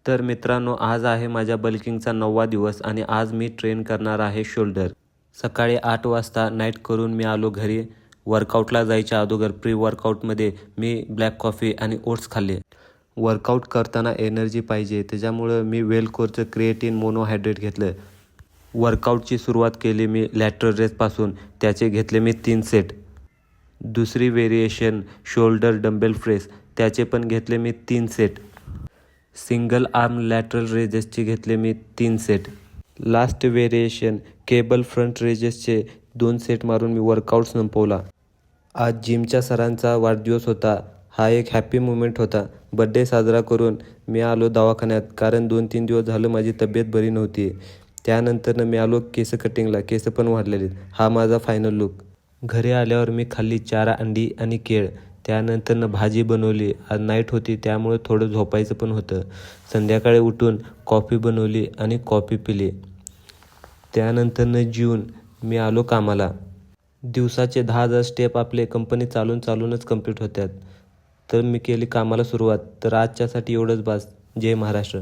तर मित्रांनो, आज आहे माझ्या बल्किंगचा 9वा दिवस आणि आज मी ट्रेन करणार आहे शोल्डर. सकाळी 8 वाजता नाईट करून मी आलो घरी. वर्कआउटला जायच्या अगोदर प्री वर्कआउटमध्ये मी ब्लॅक कॉफी आणि ओट्स खाल्ले. वर्कआउट करताना एनर्जी पाहिजे, त्याच्यामुळं मी वेलकोरचं क्रिएटिन मोनोहायड्रेट घेतलं. वर्कआउटची सुरुवात केली मी लॅटरल रेसपासून. त्याचे घेतले मी 3 सेट. दुसरी व्हेरिएशन शोल्डर डंबेल प्रेस, त्याचे पण घेतले मी 3 सेट. सिंगल आर्म लॅटरल रेजेसचे घेतले मी 3 set. Last variation cable front रेजेसचे 2 सेट मारून मी वर्कआउट संपवला. आज जिमच्या सरांचा वाढदिवस होता. हा एक हॅपी मुमेंट होता. बड्डे साजरा करून मी आलो दवाखान्यात, कारण 2-3 दिवस झालं माझी तब्येत बरी नव्हती. त्यानंतरनं मी आलो केस कटिंगला. केस पण वाढलेले. हा माझा फायनल लुक. घरी आल्यावर मी खाल्ली 4 अंडी आणि केळ. त्यानंतरनं भाजी बनवली. आज नाईट होती त्यामुळे थोडं झोपायचं पण होतं. संध्याकाळी उठून कॉफी बनवली आणि कॉफी पिली. त्यानंतरनं जेवून मी आलो कामाला. दिवसाचे 10,000 स्टेप आपले कंपनी चालूनच कंप्लीट होतात. तर मी केली कामाला सुरुवात. तर आजच्यासाठी एवढंच बास. जय महाराष्ट्र.